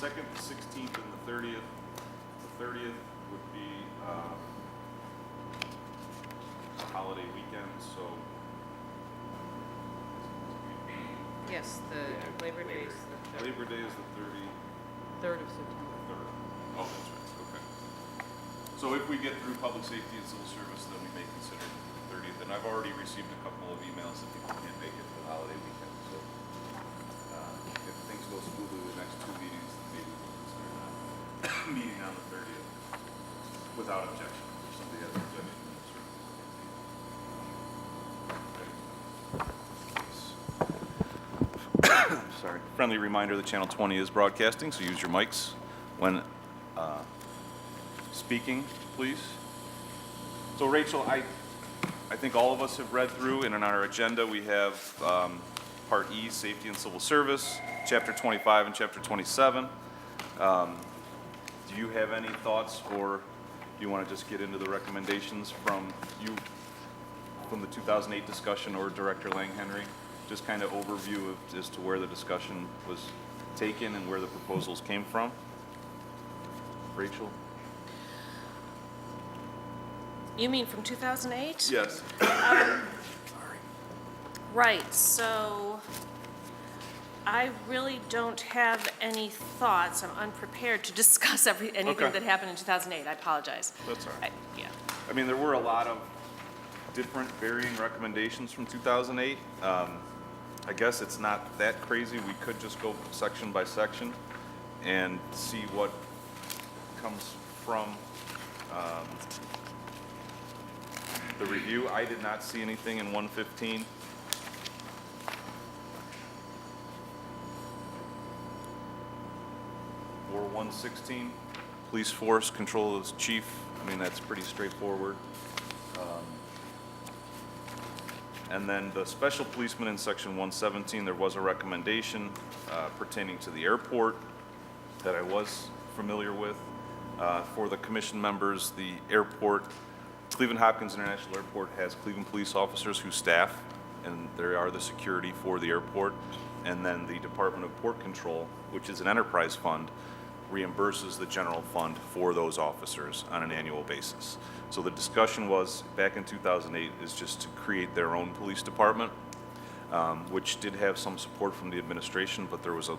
2nd, the 16th, and the 30th. The 30th would be a holiday weekend, so Yes, Labor Day is the Labor Day is the 3rd of September. 3rd. Oh, that's right, okay. So if we get through public safety and civil service, then we may consider the 30th. And I've already received a couple of emails that people can't make it to the holiday weekend. So if things go smoothly the next two meetings, then maybe we'll consider that meeting on the 30th without objection. If somebody has an objection, then certainly. Sorry. Friendly reminder that Channel 20 is broadcasting, so use your mics when speaking, please. So Rachel, I think all of us have read through, and on our agenda we have Part E, Safety and Civil Service, Chapter 25 and Chapter 27. Do you have any thoughts, or do you want to just get into the recommendations from the 2008 discussion, or Director Lang-Henry? Just kind of overview of, as to where the discussion was taken and where the proposals came from. Rachel? You mean from 2008? Yes. Right, so I really don't have any thoughts. I'm unprepared to discuss anything Okay. that happened in 2008. I apologize. That's all right. Yeah. I mean, there were a lot of different varying recommendations from 2008. I guess it's not that crazy. We could just go section by section and see what comes from the review. I did not see anything in 115. Or 116, police force, control of the chief. I mean, that's pretty straightforward. And then the special policeman in section 117, there was a recommendation pertaining to the airport that I was familiar with. For the commission members, the airport, Cleveland Hopkins International Airport has Cleveland police officers who staff, and they are the security for the airport. And then the Department of Port Control, which is an enterprise fund, reimburses the general fund for those officers on an annual basis. So the discussion was, back in 2008, is just to create their own police department, which did have some support from the administration, but there was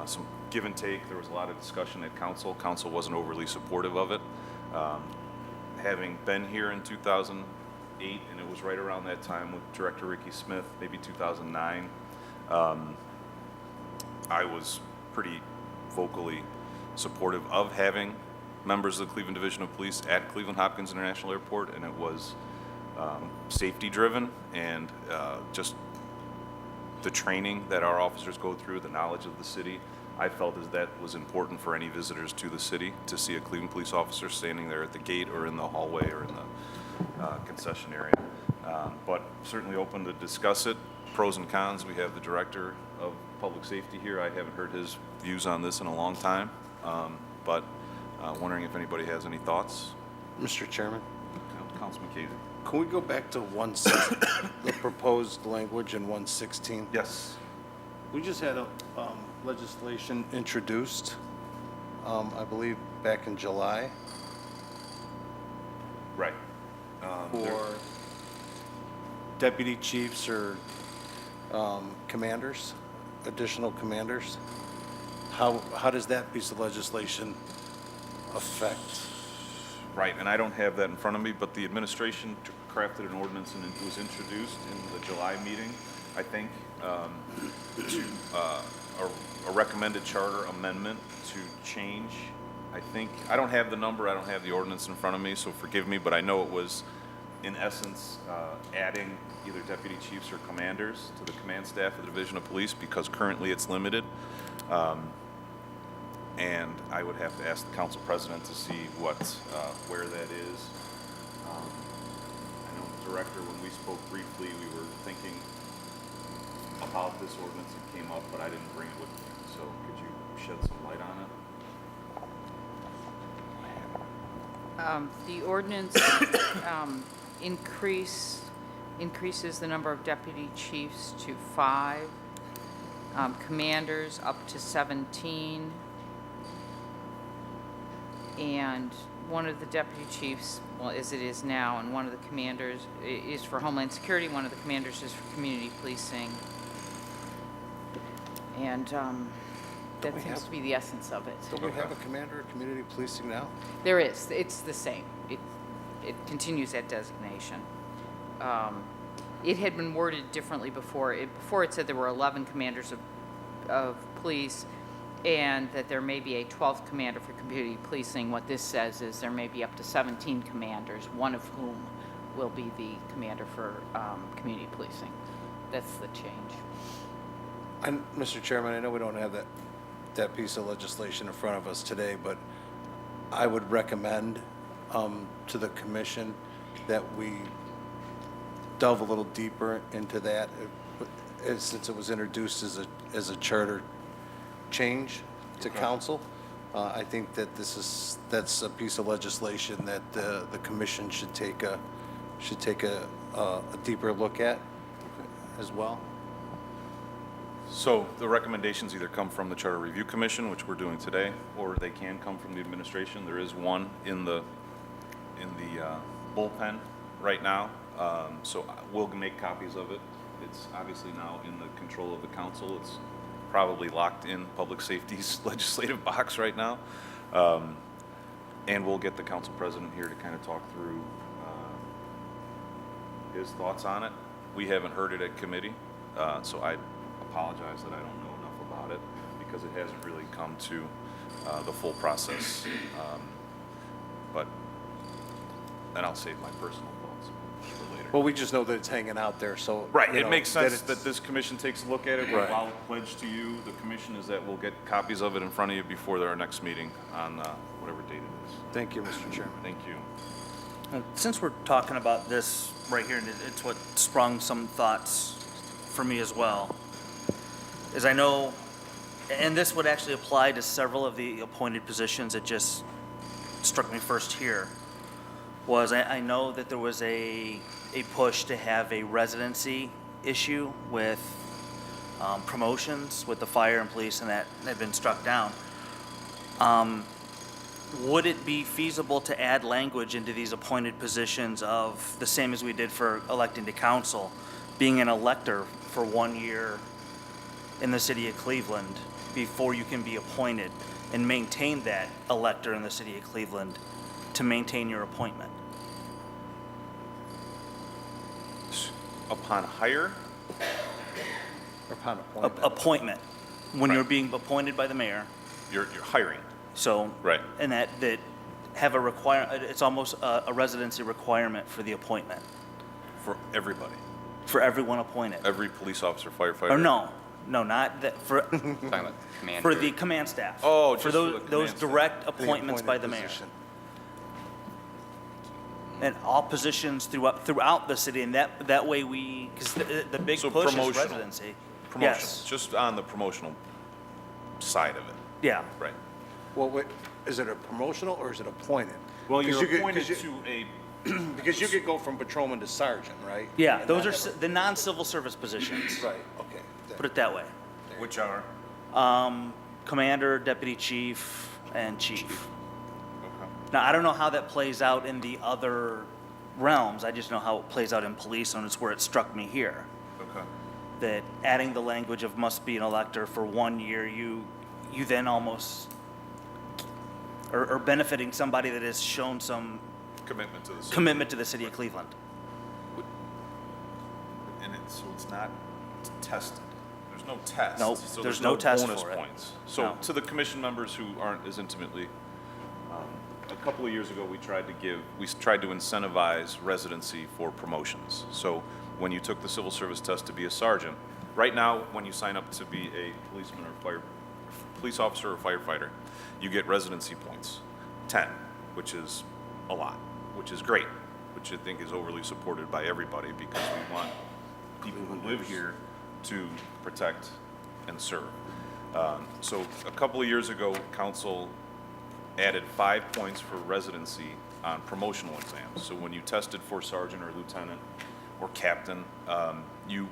some give and take. There was a lot of discussion at council. Council wasn't overly supportive of it. Having been here in 2008, and it was right around that time with Director Ricky Smith, maybe 2009, I was pretty vocally supportive of having members of the Cleveland Division of Police at Cleveland Hopkins International Airport, and it was safety driven, and just the training that our officers go through, the knowledge of the city. I felt as that was important for any visitors to the city to see a Cleveland police officer standing there at the gate or in the hallway or in the concession area. But certainly open to discuss it. Pros and cons. We have the director of public safety here. I haven't heard his views on this in a long time, but wondering if anybody has any thoughts. Mr. Chairman, Councilman Casey. can we go back to the proposed language in 116? Yes. We just had a legislation introduced, I believe, back in July Right. for deputy chiefs or commanders, additional commanders. How does that piece of legislation affect? Right, and I don't have that in front of me, but the administration crafted an ordinance and it was introduced in the July meeting, I think, to a recommended charter amendment to change, I think, I don't have the number, I don't have the ordinance in front of me, so forgive me, but I know it was, in essence, adding either deputy chiefs or commanders to the command staff of the Division of Police, because currently it's limited. And I would have to ask the council president to see where that is. I know, Director, when we spoke briefly, we were thinking about this ordinance that came up, but I didn't bring it with me. So could you shed some light on it? The ordinance increases the number of deputy chiefs to 5, Commanders up to 17. And one of the deputy chiefs, well, as it is now, and one of the commanders is for Homeland Security, one of the commanders is for community policing. And that we seems have- to be the essence of it. Don't we have a commander of community policing now? There is, it's the same. It continues that designation. It had been worded differently before. Before it said there were 11 commanders of police and that there may be a 12th commander for community policing. What this says is there may be up to 17 commanders, one of whom will be the commander for community policing. That's the change. And, Mr. Chairman, I know we don't have that piece of legislation in front of us today, but I would recommend to the commission that we delve a little deeper into that, since it was introduced as a charter change to council. I think that that's a piece of legislation that the commission should take a deeper look at as well. So the recommendations either come from the Charter Review Commission, which we're doing today, or they can come from the administration. There is one in the bullpen right now, so we'll make copies of it. It's obviously now in the control of the council. It's probably locked in Public Safety's legislative box right now. And we'll get the council president here to kind of talk through his thoughts on it. We haven't heard it at committee, so I apologize that I don't know enough about it because it hasn't really come to the full process. But then I'll save my personal thoughts for later. Well, we just know that it's hanging out there, so. Right, you it know, makes sense it's- that this commission takes a look at it. Right. I'll pledge to you, the commission, is that we'll get copies of it in front of you before our next meeting on whatever date it is. Thank you, Mr. Chairman. Thank you. Since we're talking about this right here, and it's what sprung some thoughts for me as well, is I know, and this would actually apply to several of the appointed positions, it just struck me first here, was I know that there was a push to have a residency issue with promotions with the fire and police, and that had been struck down. Would it be feasible to add language into these appointed positions of the same as we did for electing to council, being an elector for 1 year in the city of Cleveland before you can be appointed, and maintain that elector in the city of Cleveland to maintain your appointment? Upon hire, Or upon appointment. Appointment, when you're Right. being appointed by the mayor, you're hiring. so. Right. And that have a it's almost a residency requirement for the appointment, For everybody, for everyone appointed. every police officer, firefighter. Or no, not that, for, Talking about commander. for the command staff. Oh, For just for the those command staff. direct The appointments by the appointed mayor. position. And all positions throughout the city, and that way because the big So push is promotional. residency. Promotional, Yes, just on the promotional side of it, yeah. right? Well, wait, is it a promotional or is it appointed? Well, 'Cause you're you could- appointed 'cause you- to a, Because you could go from patrolman to sergeant, right? Yeah, And those not are have the non-civil service positions, a- Right, okay. put it that way. which are, Commander, deputy chief, and chief. okay. Now, I don't know how that plays out in the other realms, I just know how it plays out in police, and it's where it struck me here. Okay. That adding the language of must be an elector for 1 year, you then almost are benefiting somebody that has shown some Commitment to the city. commitment to the city of Cleveland. And so it's not tested. There's no test. Nope, So there's no test bonus for it. points. So No. to the commission members who aren't as intimately, a couple of years ago, we tried to incentivize residency for promotions. So when you took the civil service test to be a sergeant, right now, when you sign up to be a policeman or police officer or firefighter, you get residency points, 10, which is a lot, which is great, which I think is overly supported by everybody because we want people who live here to protect and serve. So a couple of years ago, council added 5 points for residency on promotional exams. So when you tested for sergeant or lieutenant or captain, you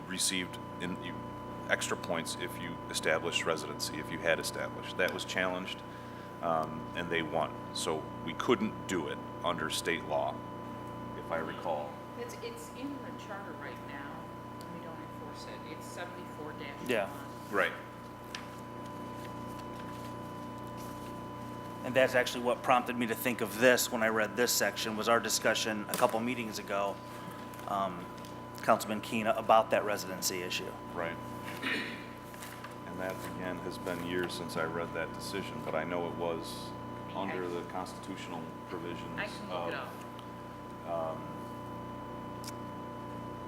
extra points if you established residency, if you had established. That was challenged, and they won. So we couldn't do it under state law, if I recall. It's in the charter right now, and we don't enforce it. It's 74-1. Yeah. Right. And that's actually what prompted me to think of this when I read this section, was our discussion a couple meetings ago, Councilman Keene, about that residency issue. Right. And that, again, has been years since I read that decision, but I know it was under the constitutional provisions I can look of, it up.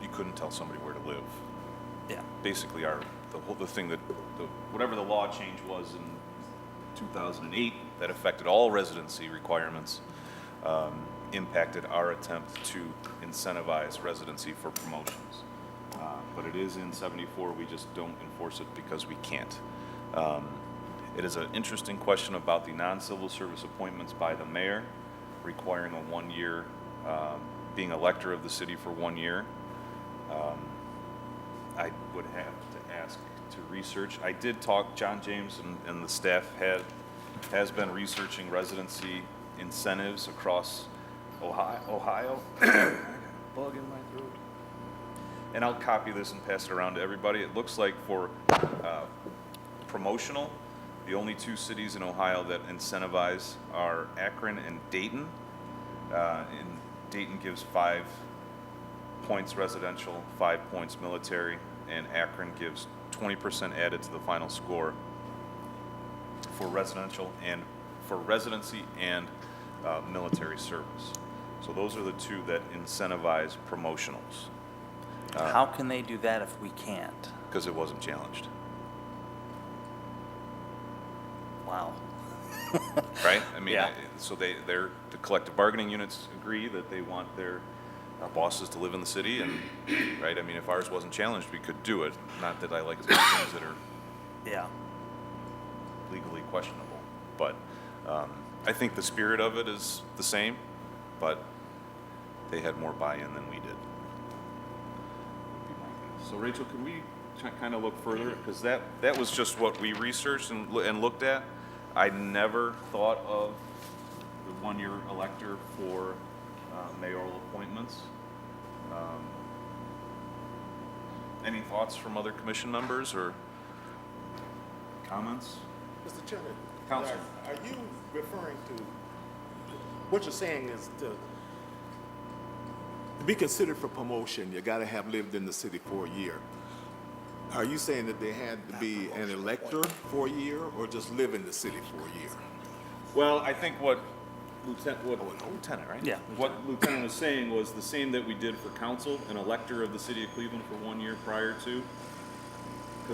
you couldn't tell somebody where to live. Yeah. Basically, the thing that, whatever the law change was in 2008 that affected all residency requirements, impacted our attempt to incentivize residency for promotions. But it is in 74, we just don't enforce it because we can't. It is an interesting question about the non-civil service appointments by the mayor, requiring a 1-year, being elector of the city for 1 year. I would have to ask to research. I did talk, John James and the staff has been researching residency incentives across Ohio. Bug in my throat. And I'll copy this and pass it around to everybody. It looks like for promotional, the only 2 cities in Ohio that incentivize are Akron and Dayton. And Dayton gives 5 points residential, 5 points military, and Akron gives 20% added to the final score for residential and for residency and military service. So those are the 2 that incentivize promotionals, How can they do that if we can't? because it wasn't challenged, Wow. right? I mean, Yeah. so the collective bargaining units agree that they want their bosses to live in the city, and, right? I mean, if ours wasn't challenged, we could do it. Not that I like as many things that are Yeah. legally questionable, but I think the spirit of it is the same, but they had more buy-in than we did. Would be my guess. So Rachel, can we kind of look further? Because that was just what we researched and looked at. I never thought of the 1-year elector for mayoral appointments. Any thoughts from other commission members or comments? Mr. Chairman. Counsel. Are you referring to, what you're saying is to be considered for promotion, you gotta have lived in the city for a year. Are you saying that they had to be an elector for a year or just live in the city for a year? Well, I think what Lieutenant, right? Yeah. What Lieutenant was saying was the same that we did for council, an elector of the city of Cleveland for 1 year prior to,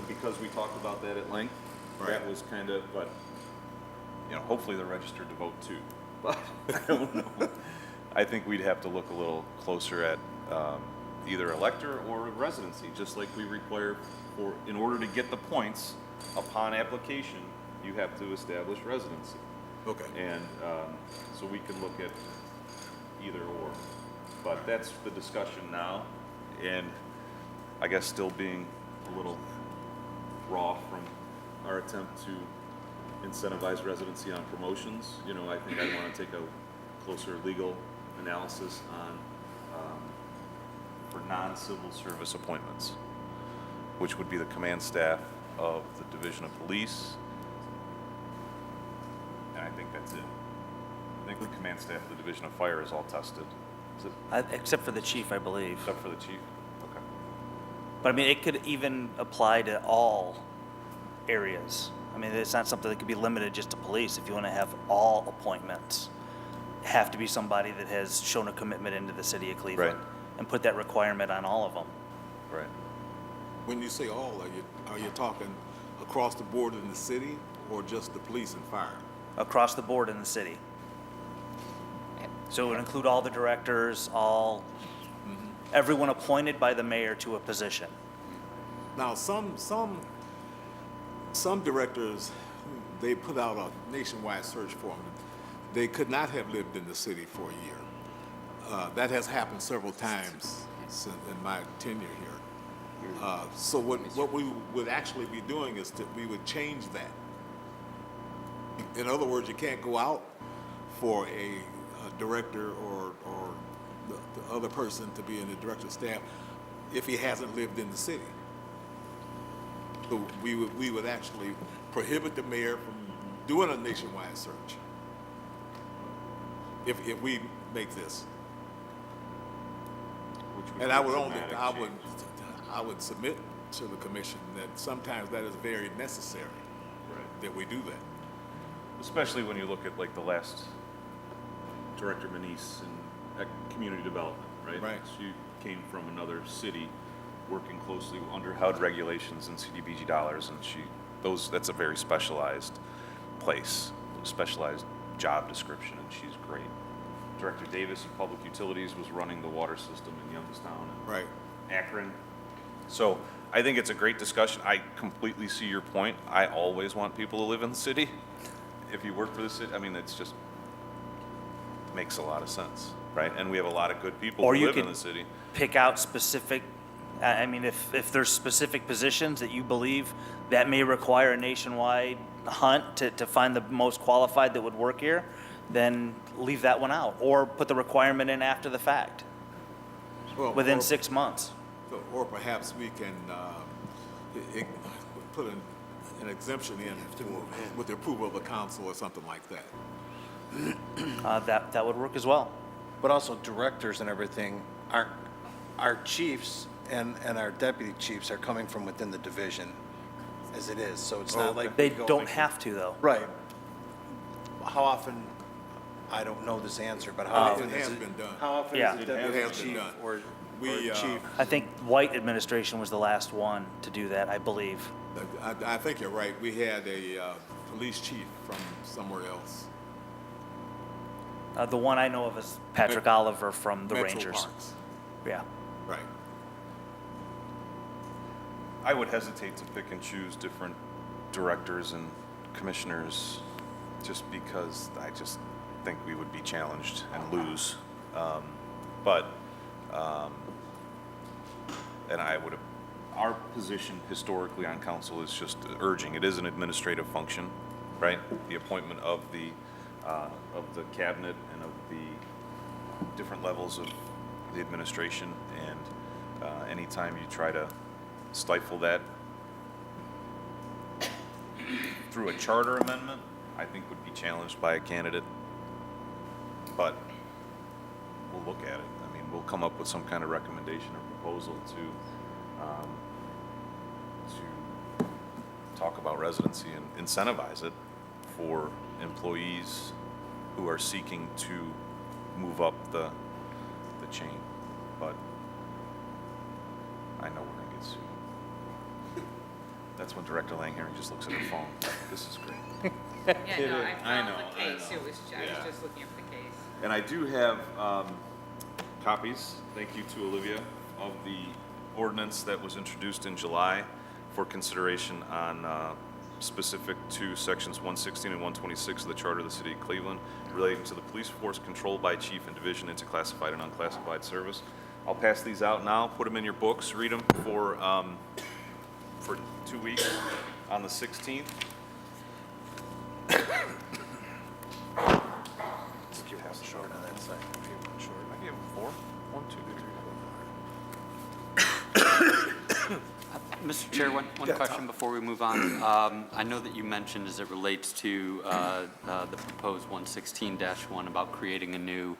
because we talked about that at length. That Right. was kind of, but, hopefully they're registered to vote too. But I don't know. I think we'd have to look a little closer at either elector or residency, just like we require in order to get the points upon application, you have to establish residency. Okay. And so we can look at either or. But that's the discussion now, and I guess still being a little raw from our attempt to incentivize residency on promotions. I think I want to take a closer legal analysis on, for non-civil service appointments, which would be the command staff of the Division of Police, and I think that's it. I think the command staff of the Division of Fire is all tested. Is it, Except for the chief, I believe. except for the chief? Okay. But I mean, it could even apply to all areas. I mean, it's not something that could be limited just to police. If you want to have all appointments, have to be somebody that has shown a commitment into the city of Cleveland. Right. And put that requirement on all of them. Right. When you say all, are you talking across the board in the city or just the police and fire? Across the board in the city. So it would include all the directors, everyone appointed by the mayor to a position. Now, some directors, they put out a nationwide search for them. They could not have lived in the city for a year. That has happened several times in my tenure here. So what we would actually be doing is that we would change that. In other words, you can't go out for a director or the other person to be in the director's staff if he hasn't lived in the city. So we would actually prohibit the mayor from doing a nationwide search if we make this. And I would I would submit to the commission that sometimes that is very necessary, that we do that. Especially when you look at like the last Director Manise in community development, right? Right. She came from another city, working closely under HUD regulations and CDBG dollars, and that's a very specialized place, specialized job description, and she's great. Director Davis of Public Utilities was running the water system in Youngstown and Right. Akron. So I think it's a great discussion. I completely see your point. I always want people to live in the city. If you work for the city, I mean, it's just makes a lot of sense, right? And we have a lot of good people Or who you live in could the city. pick out specific, I mean, if there's specific positions that you believe that may require a nationwide hunt to find the most qualified that would work here, then leave that one out, or put the requirement in after the fact, Well, within or- 6 months. Or perhaps we can put an exemption in with the approval of the council or something like that. That would work as well. But also directors and everything, our chiefs and our deputy chiefs are coming from within the division as it is, so it's not like. They we go- don't have to, though. Right. How often, I don't know this answer, but how often It has is it? been done. How often Yeah. is It it deputy has been chief done. or We, chief? I think White administration was the last one to do that, I believe. I think you're right. We had a police chief from somewhere else. The one I know of is Patrick Oliver from the Metro Rangers. Parks. Yeah. Right. I would hesitate to pick and choose different directors and commissioners just because I just think we would be challenged and lose. And our position historically on council is just urging, it is an administrative function, right? The appointment of the cabinet and of the different levels of the administration, and anytime you try to stifle that through a charter amendment, I think would be challenged by a candidate. But we'll look at it. I mean, we'll come up with some kind of recommendation or proposal to talk about residency and incentivize it for employees who are seeking to move up the chain. But I know we're gonna get sued. That's when Director Langherring just looks at her phone. This is great. Yeah, no, I I found know, the I case, know. I was Yeah. just looking up the case. And I do have copies, thank you to Olivia, of the ordinance that was introduced in July for consideration on specific to sections 116 and 126 of the Charter of the City of Cleveland relating to the police force controlled by chief and division into classified and unclassified service. I'll pass these out now, put them in your books, read them for 2 weeks on the 16th. Short on that side. I gave them 4. 1, 2, 3, 4. Mr. Chair, one question before we move on. I know that you mentioned as it relates to the proposed 116-1 about creating a new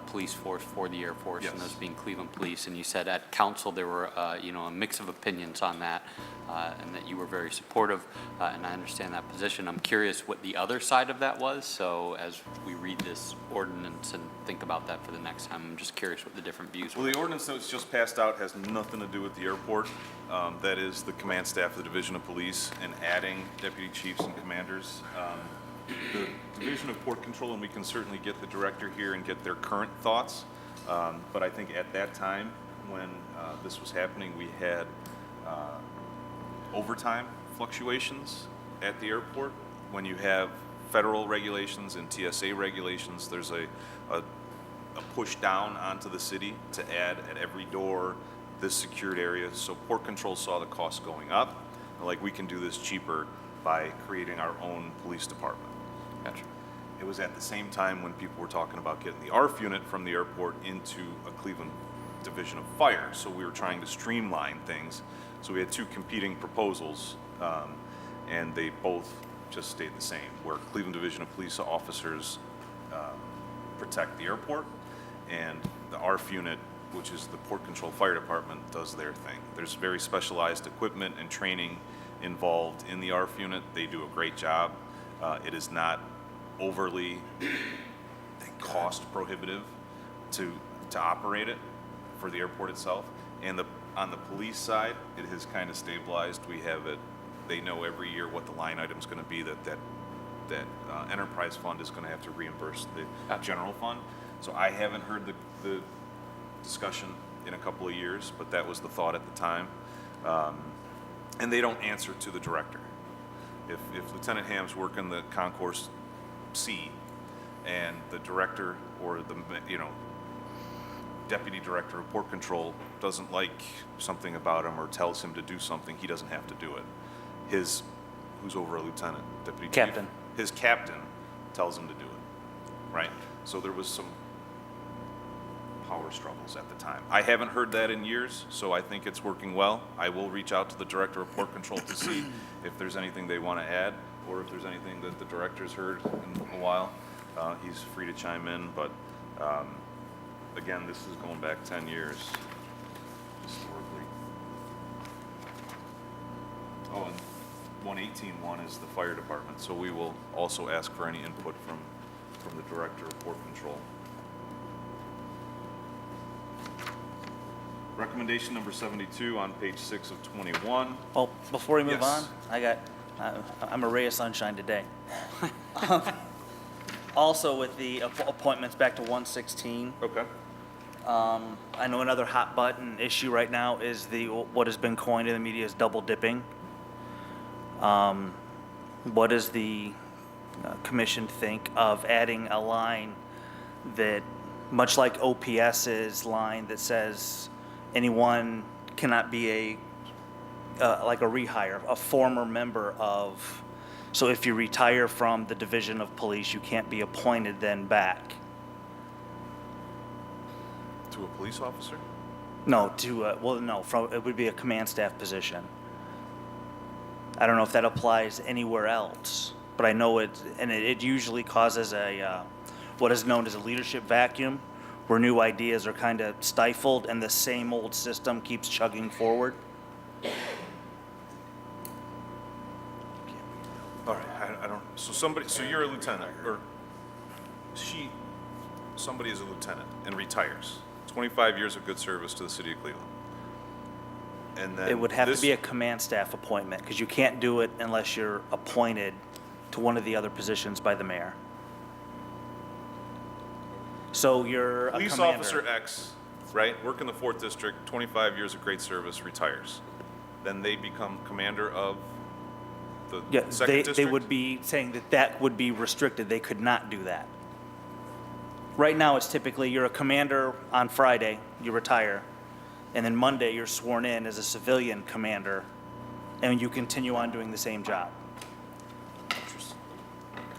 police force for the Air Force, and Yes. those being Cleveland Police, and you said at council there were, a mix of opinions on that, and that you were very supportive, and I understand that position. I'm curious what the other side of that was, so as we read this ordinance and think about that for the next time, I'm just curious what the different views were. Well, the ordinance that was just passed out has nothing to do with the airport. That is the command staff of the Division of Police and adding deputy chiefs and commanders. The Division of Port Control, and we can certainly get the director here and get their current thoughts. But I think at that time, when this was happening, we had overtime fluctuations at the airport. When you have federal regulations and TSA regulations, there's a push down onto the city to add at every door this secured area. So Port Control saw the cost going up, and like, we can do this cheaper by creating our own police department. Gotcha. It was at the same time when people were talking about getting the ARF unit from the airport into a Cleveland Division of Fire. So we were trying to streamline things. So we had two competing proposals, and they both just stayed the same, where Cleveland Division of Police officers protect the airport, and the ARF unit, which is the Port Control Fire Department, does their thing. There's very specialized equipment and training involved in the ARF unit. They do a great job. It is not overly cost prohibitive to operate it for the airport itself. And on the police side, it has kind of stabilized. We have it, they know every year what the line item's gonna be that enterprise fund is gonna have to reimburse the general fund. So I haven't heard the discussion in a couple of years, but that was the thought at the time. And they don't answer to the director. If Lieutenant Ham's working the Concourse C, and the director or the, deputy director of Port Control doesn't like something about him or tells him to do something, he doesn't have to do it. Who's over a lieutenant, deputy chief? Captain. His captain tells him to do it, right? So there was some power struggles at the time. I haven't heard that in years, so I think it's working well. I will reach out to the director of Port Control to see if there's anything they want to add, or if there's anything that the director's heard in a while. He's free to chime in, but again, this is going back 10 years historically. Oh, and 118.1 is the fire department, so we will also ask for any input from the director of Port Control. Recommendation number 72 on page 6 of 21. Well, before we move Yes. on, I'm a ray of sunshine today. Also, with the appointments back to 116, Okay. I know another hot button issue right now is what has been coined in the media as double dipping. What does the commission think of adding a line that, much like OPS's line that says anyone cannot be like a rehire, a former member of, so if you retire from the Division of Police, you can't be appointed then back. To a police officer? No, it would be a command staff position. I don't know if that applies anywhere else, but I know it usually causes what is known as a leadership vacuum, where new ideas are kind of stifled and the same old system keeps chugging forward. All right, I don't, so you're a lieutenant, or somebody is a lieutenant and retires. 25 years of good service to the city of Cleveland. And then It would have to this- be a command staff appointment, because you can't do it unless you're appointed to one of the other positions by the mayor. So you're a Police commander. officer X, right, work in the 4th District, 25 years of great service, retires. Then they become commander of the Yeah, 2nd they District? would be saying that would be restricted. They could not do that. Right now, it's typically you're a commander on Friday, you retire, and then Monday, you're sworn in as a civilian commander, and you continue on doing the same job. Interesting.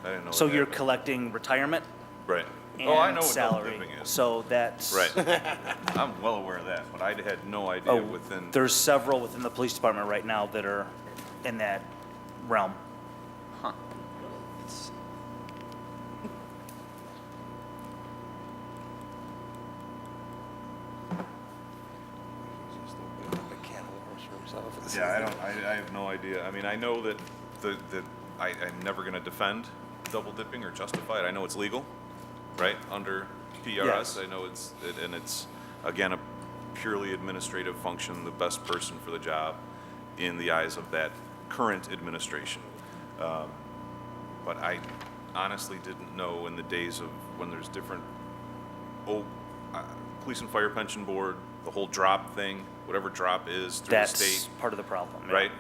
I didn't know So that you're happened. collecting retirement Right. and Oh, I know what double salary. dipping is. So that's. Right. I'm well aware of that, but I had no idea Oh, within. there's several within the police department right now that are in that realm. Huh. Yeah, I have no idea. I mean, I know that I'm never gonna defend double dipping or justify it. I know it's legal, right, under PRS. Yes. I know and it's, again, a purely administrative function, the best person for the job in the eyes of that current administration. But I honestly didn't know in the days of when there's different, police and fire pension board, the whole drop thing, whatever drop is through the That's state. part of the problem. yeah. Right?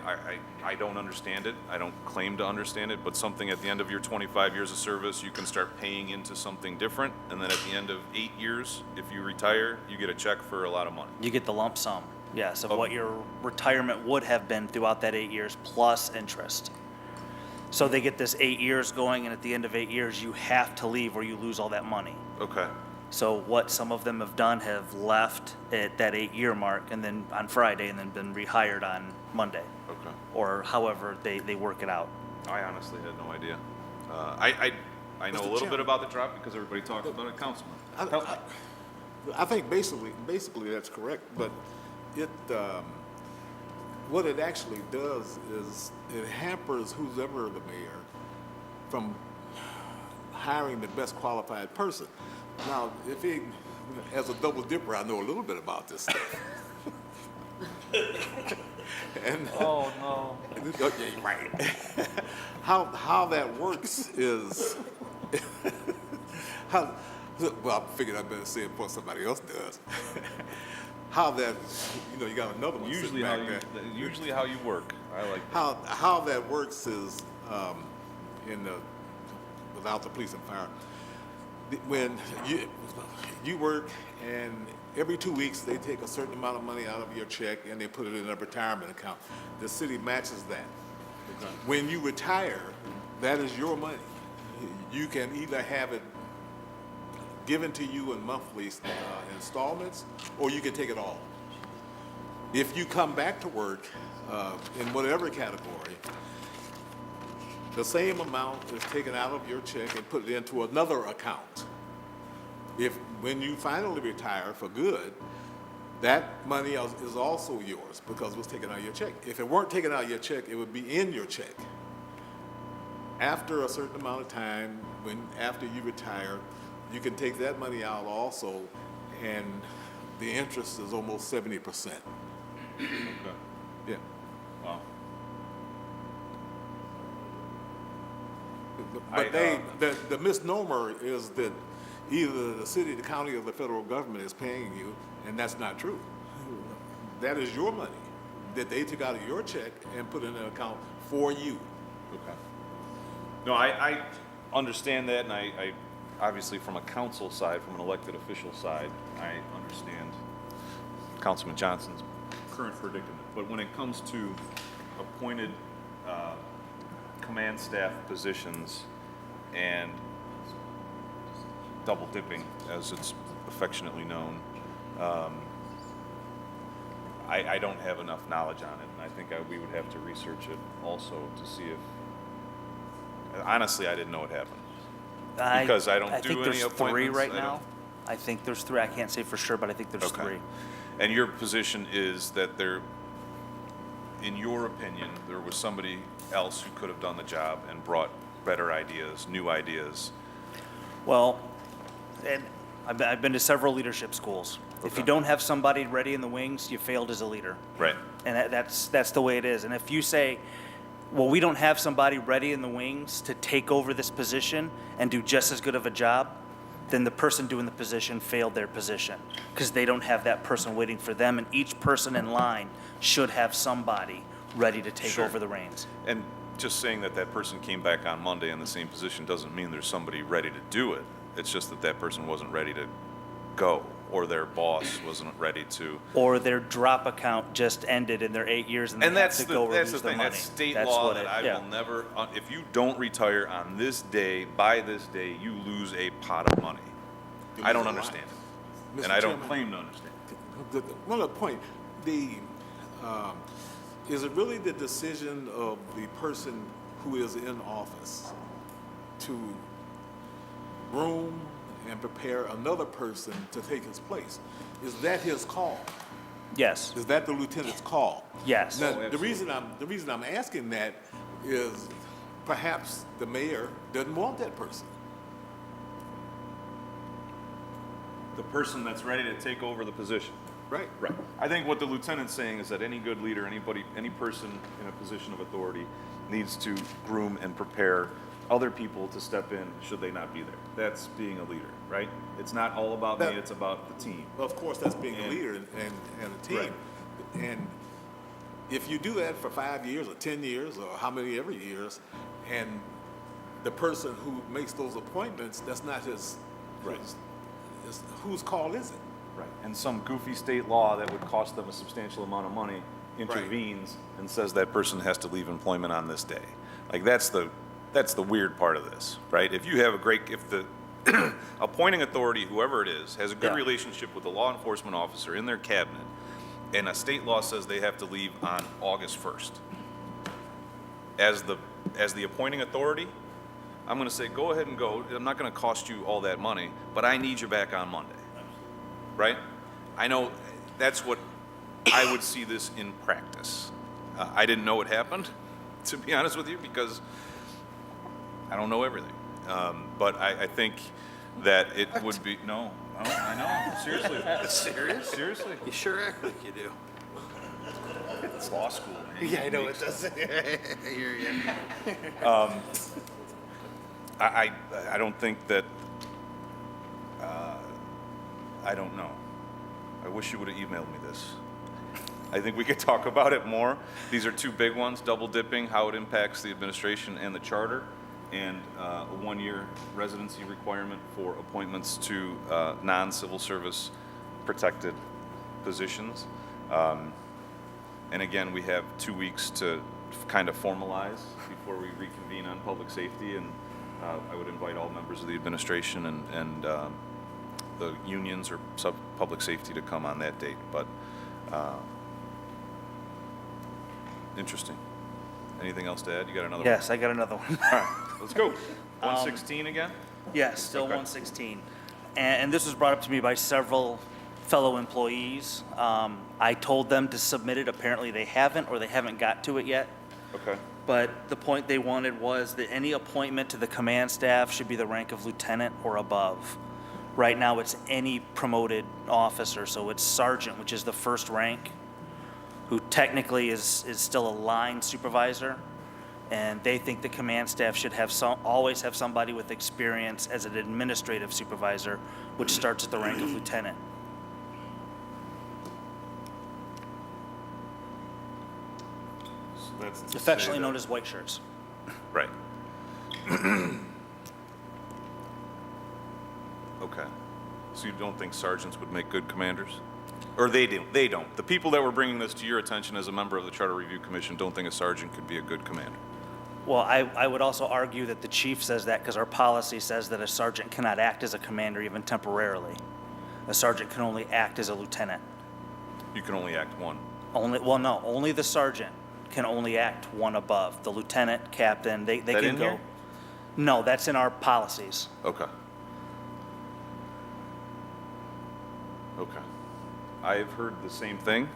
I don't understand it. I don't claim to understand it, but something at the end of your 25 years of service, you can start paying into something different. And then at the end of 8 years, if you retire, you get a check for a lot of money. You get the lump sum. Yes, of Oh. what your retirement would have been throughout that 8 years plus interest. So they get this 8 years going, and at the end of 8 years, you have to leave or you lose all that money. Okay, So what some of them have done have left at that 8 year mark and then on Friday and then been rehired on Monday, okay. or however they work it out. I honestly had no idea. I know a Mr. little bit Chairman. about the drop because everybody talks about it, Councilman. Help me. I think basically that's correct, but it, what it actually does is it hampers who's ever the mayor from hiring the best qualified person. Now, if he, as a double dipper, I know a little bit about this stuff. And Oh, no. okay, right. How that works is, how, well, I figured I better say it before somebody else does. How that, you got another one sitting Usually back there. usually how you work. I like that. How that works is, without the police and fire, when you work and every 2 weeks they take a certain amount of money out of your check and they put it in a retirement account. The city matches that. When you retire, that is your money. You can either have it given to you in monthly installments, or you can take it all. If you come back to work in whatever category, the same amount is taken out of your check and put it into another account. When you finally retire for good, that money is also yours because it was taken out of your check. If it weren't taken out of your check, it would be in your check. After a certain amount of time, after you retire, you can take that money out also, and the interest is almost 70%. Okay. Yeah. Wow. But the misnomer is that either the city, the county, or the federal government is paying you, and that's not true. That is your money that they took out of your check and put in an account for you. Okay. No, I understand that, and I obviously from a council side, from an elected official side, I understand Councilman Johnson's current predicament. But when it comes to appointed command staff positions and double dipping, as it's affectionately known, I don't have enough knowledge on it, and I think we would have to research it also to see if. Honestly, I didn't know it happened. Because I don't do think any there's 3 appointments, right I now. don't- I think there's 3. I can't say for sure, but I think there's Okay. 3. And your position is that in your opinion, there was somebody else who could have done the job and brought better ideas, new ideas. Well, and I've been to several leadership schools. If you Okay. don't have somebody ready in the wings, you failed as a leader. Right. And that's the way it is. And if you say, well, we don't have somebody ready in the wings to take over this position and do just as good of a job, then the person doing the position failed their position because they don't have that person waiting for them. And each person in line should have somebody ready to take Sure. over the reins. And just saying that that person came back on Monday in the same position doesn't mean there's somebody ready to do it. It's just that that person wasn't ready to go, or their boss wasn't ready to. Or their drop account just ended in their 8 years and they And have that's to the, go or that's the lose their thing, money. that's state That's law what that it- I yeah. will never, if you don't retire on this day, by this day, you lose a pot of money. You I don't lose a lot. understand it. Mr. And I don't Chairman, claim to understand it. One other point, is it really the decision of the person who is in office to groom and prepare another person to take his place? Is that his call? Yes, Is that the lieutenant's call? yes. Now, the reason I'm asking that is perhaps the mayor doesn't want that person. The person that's ready to take over the position. Right. Right. I think what the lieutenant's saying is that any good leader, any person in a position of authority needs to groom and prepare other people to step in should they not be there. That's being a leader, right? It's not all about me, That- it's about the team. Well, of course, that's being a And- leader and a team. Right. And if you do that for 5 years or 10 years or how many ever years, and the person who makes those appointments, that's not his, Right. whose call is it? Right, and some goofy state law that would cost them a substantial amount of money intervenes and says that person has to leave employment on this day. Like, that's the weird part of this, right? If you have if the appointing authority, whoever it is, has a good Yeah. relationship with the law enforcement officer in their cabinet, and a state law says they have to leave on August 1st, as the appointing authority, I'm gonna say, go ahead and go. I'm not gonna cost you all that money, but I need you back on Monday. Right? I know that's what I would see this in practice. I didn't know it happened, to be honest with you, because I don't know everything. But I think that it would be, no, I know, seriously. Serious? Seriously. You sure act like you do. It's law school, man. Yeah, I know it does. I hear you. I don't think that, I don't know. I wish you would have emailed me this. I think we could talk about it more. These are two big ones, double dipping, how it impacts the administration and the charter, and a one-year residency requirement for appointments to non-civil service protected positions. And again, we have 2 weeks to kind of formalize before we reconvene on public safety, and I would invite all members of the administration and the unions or public safety to come on that date, but interesting. Anything else to add? You got another one? Yes, I got another one. All right, let's go. 116 again? Yes, still Okay. 116. And this was brought up to me by several fellow employees. I told them to submit it. Apparently they haven't, or they haven't got to it yet. Okay. But the point they wanted was that any appointment to the command staff should be the rank of lieutenant or above. Right now, it's any promoted officer, so it's sergeant, which is the first rank, who technically is still a line supervisor. And they think the command staff should have always have somebody with experience as an administrative supervisor, which starts at the rank of lieutenant. So that's to say Affectionately that- known as white shirts. Right. Okay. So you don't think sergeants would make good commanders? Or they do? They don't. The people that were bringing this to your attention as a member of the Charter Review Commission don't think a sergeant could be a good commander. Well, I would also argue that the chief says that because our policy says that a sergeant cannot act as a commander even temporarily. A sergeant can only act as a lieutenant. You can only act one. Only the sergeant can only act one above. The lieutenant, captain, they That can in go. here? No, that's in our policies. Okay. Okay. I've heard the same thing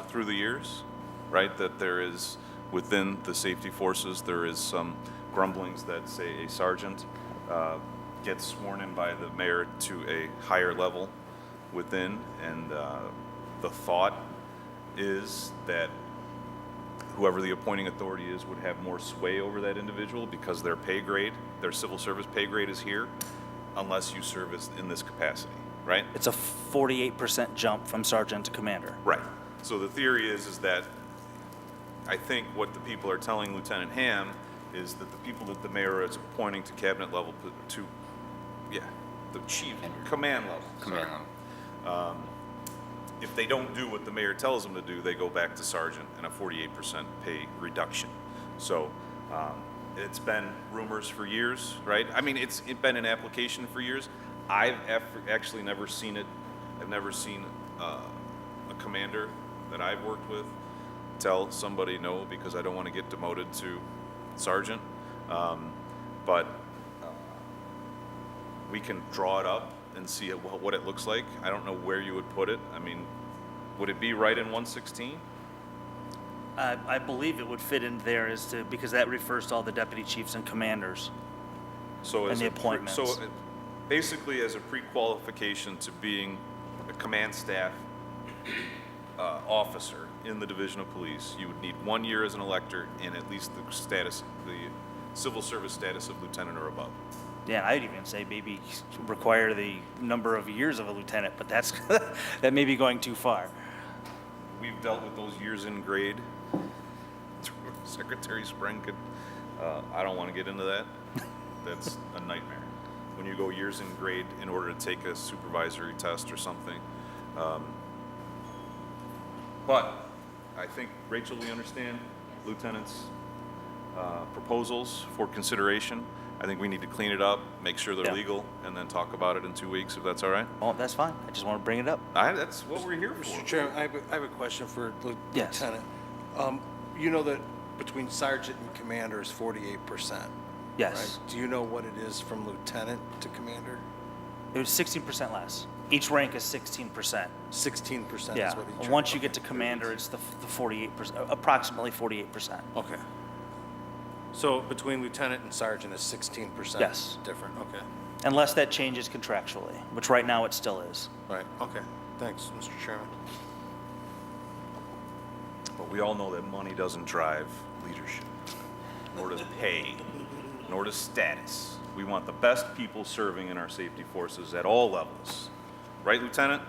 through the years, right? That there is, within the safety forces, there is some grumblings that say a sergeant gets sworn in by the mayor to a higher level within, and the thought is that whoever the appointing authority is would have more sway over that individual because their pay grade, their civil service pay grade is here, unless you serve in this capacity, right? It's a 48% jump from sergeant to commander. Right. So the theory is that I think what the people are telling Lieutenant Ham is that the people that the mayor is appointing to cabinet level the chief, command level. Sorry. If they don't do what the mayor tells them to do, they go back to sergeant and a 48% pay reduction. So it's been rumors for years, right? I mean, it's been an application for years. I've actually never seen it. I've never seen a commander that I've worked with tell somebody no because I don't want to get demoted to sergeant. But we can draw it up and see what it looks like. I don't know where you would put it. I mean, would it be right in 116? I believe it would fit in there because that refers to all the deputy chiefs and commanders. So And as the a appointments. basically as a pre-qualification to being a command staff officer in the Division of Police, you would need 1 year as an elector and at least the civil service status of lieutenant or above. Yeah, I'd even say maybe require the number of years of a lieutenant, but that's that may be going too far. We've dealt with those years in grade. Secretary Spring could, I don't want to get into that. That's a nightmare. When you go years in grade in order to take a supervisory test or something, But I think, Rachel, we understand Lieutenant's proposals for consideration. I think we need to clean it up, make sure they're Yeah. legal, and then talk about it in 2 weeks, if that's all right. Oh, that's fine. I just want to bring it up. That's what we're here Mr. for. Chairman, I have a question for Yes. Lieutenant. You know that between sergeant and commander is 48%? Yes. Right? Do you know what it is from lieutenant to commander? It was 16% less. Each rank is 16%. 16% Yeah. is what each. And once you get to commander, it's the 48%, approximately 48%. Okay. So between lieutenant and sergeant is 16%? Yes. Different, okay. Unless that changes contractually, which right now it still is. Right, okay. Thanks, Mr. Chairman. But we all know that money doesn't drive leadership, nor does pay, nor does status. We want the best people serving in our safety forces at all levels. Right, Lieutenant?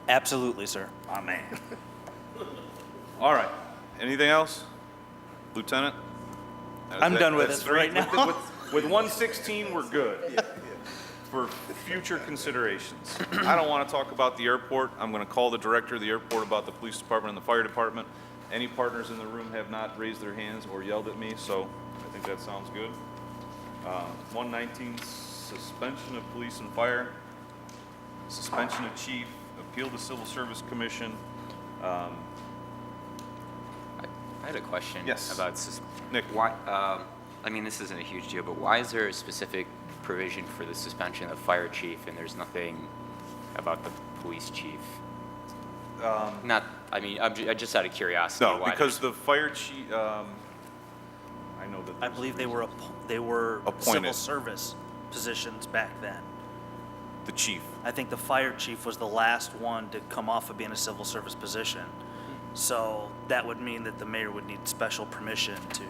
Absolutely, sir. My man. All right. Anything else? Lieutenant? I'm done with That's it right three. now. With 116, we're good. For future considerations. I don't want to talk about the airport. I'm going to call the director of the airport about the police department and the fire department. Any partners in the room have not raised their hands or yelled at me, so I think that sounds good. 119, suspension of police and fire, suspension of chief, appeal to Civil Service Commission. I had a question. Yes. About Nick. why. I mean, this isn't a huge deal, but why is there a specific provision for the suspension of fire chief, and there's nothing about the police chief? Not. I mean, just out of curiosity. No, why because the fire chief, I know that. I there's a believe reason. they were Appointed. civil service positions back then. The chief. I think the fire chief was the last one to come off of being a civil service position. So that would mean that the mayor would need special permission to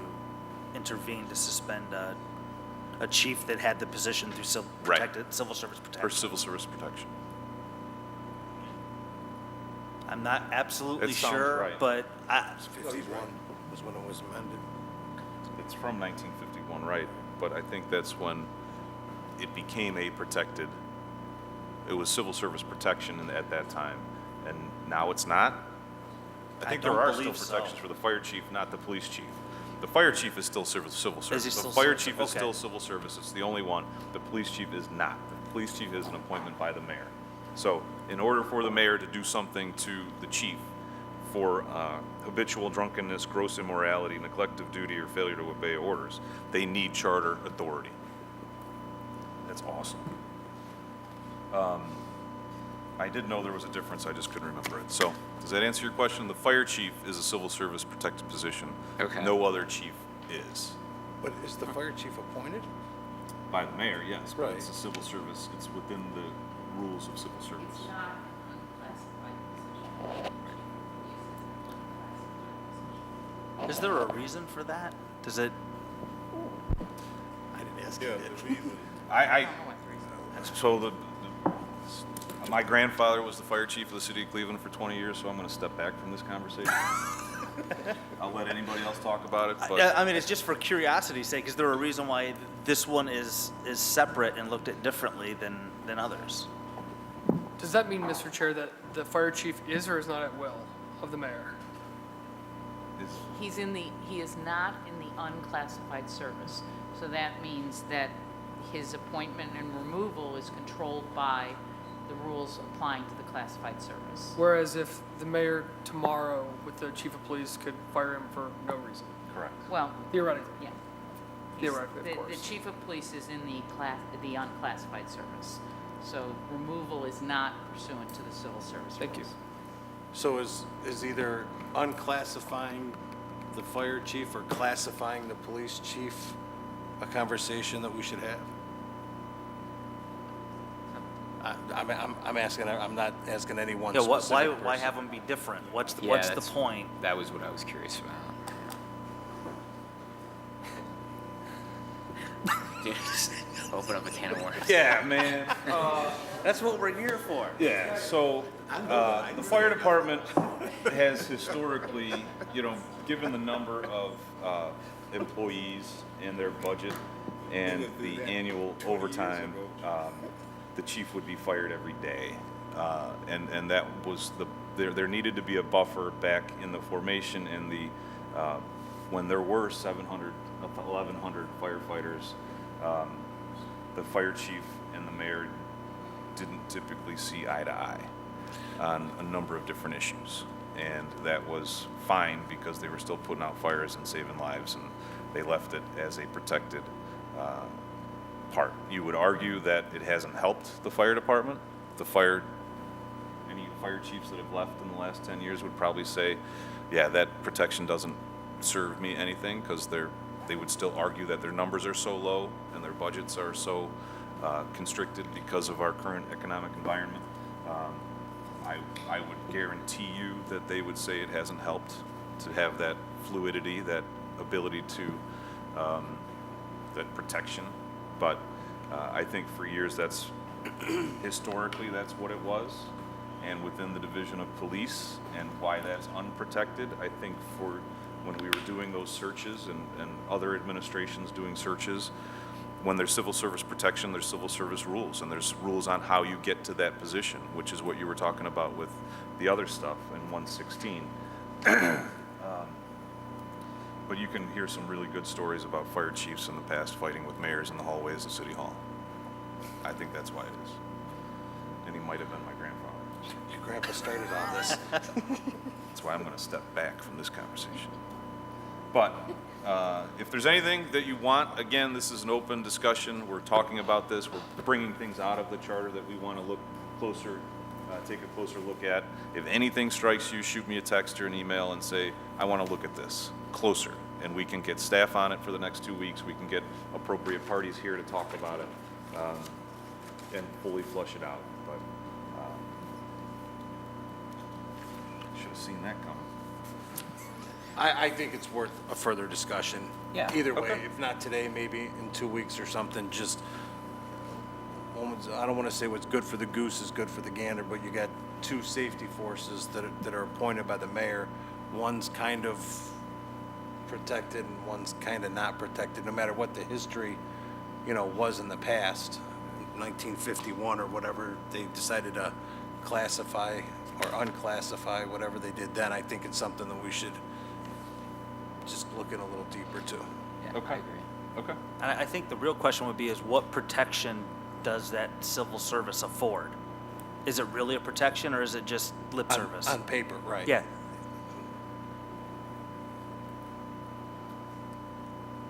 intervene to suspend a chief that had the position through Right. civil service For protection. civil service protection. I'm not absolutely It sounds sure, right. but 51 was when it was amended. It's from 1951, right? But I think that's when it became a protected, it was civil service protection at that time, and now it's not? I think there don't are still believe so. protections for the fire chief, not the police chief. The fire chief is still civil service. Is he The still fire civil- chief is okay. still civil service. It's the only one. The police chief is not. The police chief is an appointment by the mayor. So in order for the mayor to do something to the chief for habitual drunkenness, gross immorality, neglect of duty, or failure to obey orders, they need charter authority. That's awesome. I did know there was a difference, I just couldn't remember it. So, does that answer your question? The fire chief is a civil service protected position. Okay. No other chief is. But is the fire chief appointed? By the mayor, yes, but it's Right. a civil service, it's within the rules of civil service. is there a reason for that? Does it? I didn't ask Yeah, you the that. reason. So my grandfather was the fire chief of the city of Cleveland for 20 years, so I'm gonna step back from this conversation. I'll let anybody else talk about it, but. I mean, it's just for curiosity's sake. Is there a reason why this one is separate and looked at differently than others? Does that mean, Mr. Chair, that the fire chief is or is not at will of the mayor? He is not in the unclassified service. So that means that his appointment and removal is controlled by the rules applying to the classified service. Whereas if the mayor tomorrow with the chief of police could fire him for no reason, Correct. Well, theoretically. yeah. Theoretically, of The course. chief of police is in the unclassified service. So removal is not pursuant to the civil service rules. Thank you. So is either unclassifying the fire chief or classifying the police chief a conversation that we should have? I'm asking, I'm not asking any one Yeah, specific why person. have them be different? What's the Yeah, what's the that's- point? That was what I was curious about. Dude, just open up a can of worms. Yeah, man. That's what we're here for. Yeah, so, the fire department has historically, given the number of, employees and their budget and the annual overtime, the chief would be fired every day. And that was there needed to be a buffer back in the formation in the, when there were 700, 1,100 firefighters, the fire chief and the mayor didn't typically see eye to eye on a number of different issues. And that was fine because they were still putting out fires and saving lives, and they left it as a protected part. You would argue that it hasn't helped the fire department. Any fire chiefs that have left in the last 10 years would probably say, yeah, that protection doesn't serve me anything, because they would still argue that their numbers are so low and their budgets are so constricted because of our current economic environment. I would guarantee you that they would say it hasn't helped to have that fluidity, that ability to, that protection. But I think for years that's, historically, that's what it was. And within the division of police, and why that's unprotected, I think for when we were doing those searches and other administrations doing searches, when there's civil service protection, there's civil service rules, and there's rules on how you get to that position, which is what you were talking about with the other stuff in 116. But you can hear some really good stories about fire chiefs in the past fighting with mayors in the hallways of City Hall. I think that's why it is. And he might have been my grandfather. Your grandpa started all this. That's why I'm going to step back from this conversation. But if there's anything that you want, again, this is an open discussion. We're talking about this. We're bringing things out of the charter that we want to look closer, take a closer look at. If anything strikes you, shoot me a text or an email and say, I want to look at this closer. And we can get staff on it for the next 2 weeks. We can get appropriate parties here to talk about it and fully flush it out. But should have seen that coming. I think it's worth a further discussion. Yeah. Either way, Okay. if not today, maybe in 2 weeks or something, just, I don't want to say what's good for the goose is good for the gander, but you got two safety forces that are appointed by the mayor. One's kind of protected and one's kind of not protected, no matter what the history, was in the past. 1951 or whatever, they decided to classify or unclassify whatever they did then. I think it's something that we should just look in a little deeper too. Yeah, Okay. I agree. Okay. And I think the real question would be is what protection does that civil service afford? Is it really a protection or is it just lip service? On paper, right. Yeah.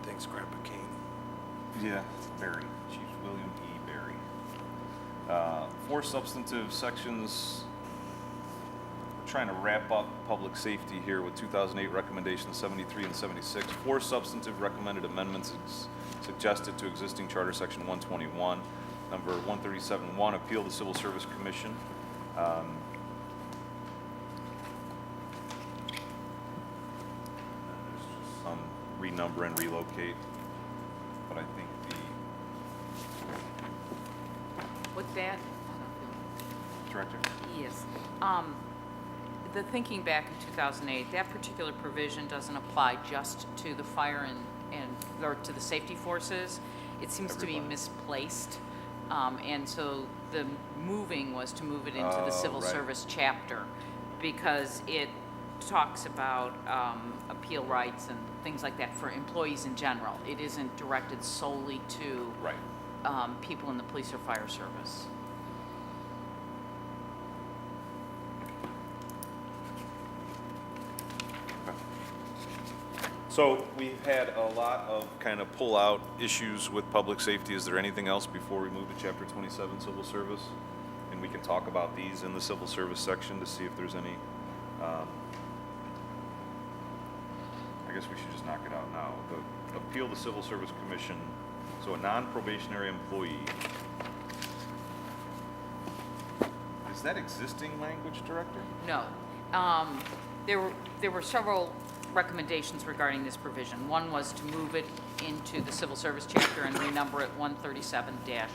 Thanks, Grandpa Kane. Yeah, Barry, Chief William E. Barry. 4 substantive sections. We're trying to wrap up public safety here with 2008 recommendations 73 and 76. 4 substantive recommended amendments suggested to existing Charter Section 121. Number 137.1, appeal the Civil Service Commission. There's just some renumber and relocate. But I think With that, Director? yes. The thinking back in 2008, that particular provision doesn't apply just to the fire or to the safety forces. It seems to be Everybody. misplaced. And so the moving was to move it into the Oh, civil right. service chapter because it talks about appeal rights and things like that for employees in general. It isn't directed solely to Right. people in the police or fire service. So we've had a lot of kind of pull-out issues with public safety. Is there anything else before we move to Chapter 27, Civil Service? And we can talk about these in the Civil Service section to see if there's any, I guess we should just knock it out now. The appeal the Civil Service Commission, so a non-probationary employee. Is that existing language, Director? No. There were several recommendations regarding this provision. One was to move it into the civil service chapter and renumber it 137-1.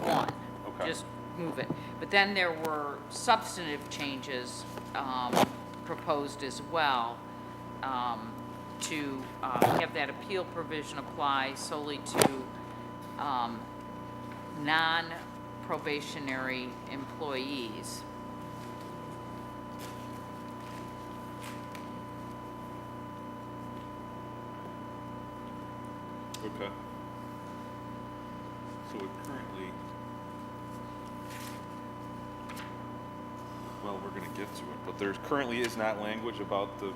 Okay. Just move it. But then there were substantive changes proposed as well to have that appeal provision apply solely to probationary employees. Okay. So it currently, well, we're gonna get to it, but there currently is not language about the,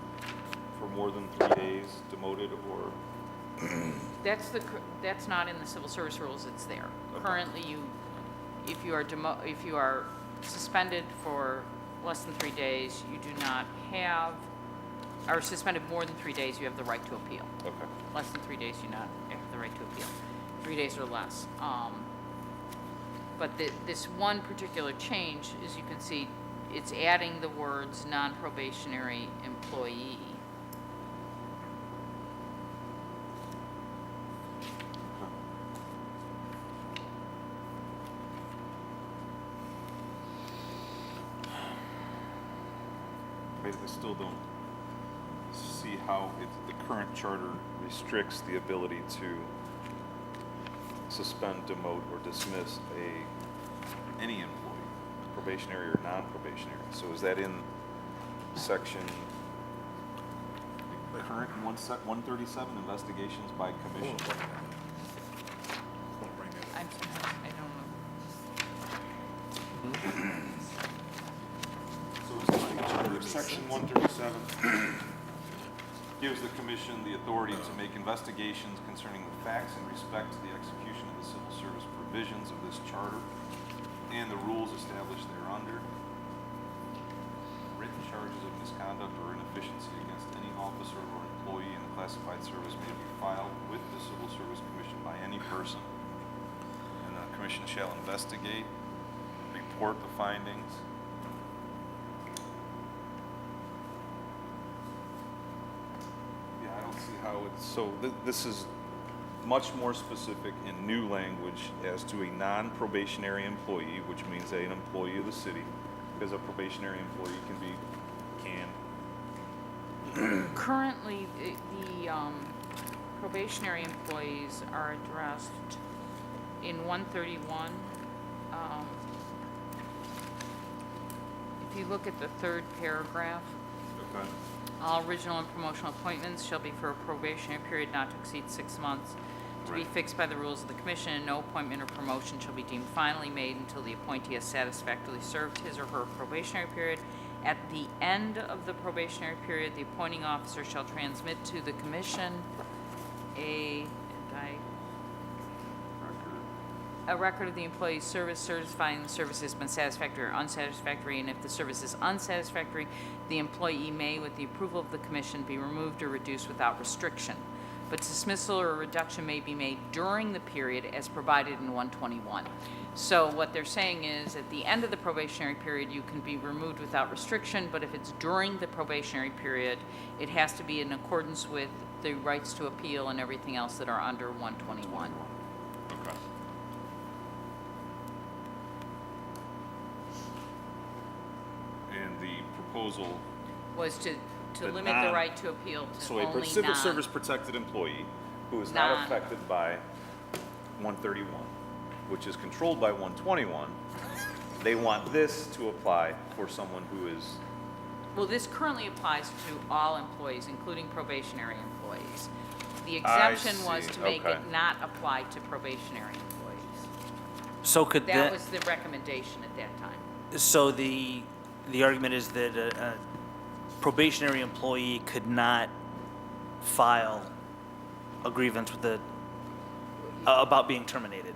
for more than 3 days demoted or, That's not in the civil service rules, it's there. Okay. Currently, if you are suspended for less than 3 days, you do not have, or suspended more than 3 days, you have the right to appeal. okay. Less than 3 days, you not have the right to appeal. 3 days or less. But this one particular change, as you can see, it's adding the words non-probationary employee. I still don't see how the current charter restricts the ability to suspend, demote, or dismiss any employee, probationary or non-probationary. So is that in section, the current 137, investigations by commission? I'm sorry, I don't know. So it's section 137 gives the commission the authority to make investigations concerning the facts in respect to the execution of the civil service provisions of this charter and the rules established thereunder. Written charges of misconduct or inefficiency against any officer or employee in the classified service may be filed with the Civil Service Commission by any person. And the commission shall investigate, report the findings. Yeah, I don't see how it's, so this is much more specific in new language as to a non-probationary employee, which means an employee of the city, because a probationary employee can Currently, the probationary employees are addressed in 131. If you look at the third paragraph, Okay. all original and promotional appointments shall be for a probationary period not to exceed 6 months, to be Right. fixed by the rules of the commission, and no appointment or promotion shall be deemed finally made until the appointee has satisfactorily served his or her probationary period. At the end of the probationary period, the appointing officer shall transmit to the commission a record of the employee's service certifying the service has been satisfactory or unsatisfactory, and if the service is unsatisfactory, the employee may, with the approval of the commission, be removed or reduced without restriction. But dismissal or reduction may be made during the period as provided in 121. So what they're saying is, at the end of the probationary period, you can be removed without restriction, but if it's during the probationary period, it has to be in accordance with the rights to appeal and everything else that are under 121. Okay. And the proposal, Was to The limit the right to appeal to so only a civil non- service protected employee who is not Non. affected by 131, which is controlled by 121, they want this to apply for someone who is, Well, this currently applies to all employees, including probationary employees. The I exemption was see, to make okay. it not apply to probationary employees. So could That was the recommendation at that time. so the argument is that a probationary employee could not file a grievance with the, about being terminated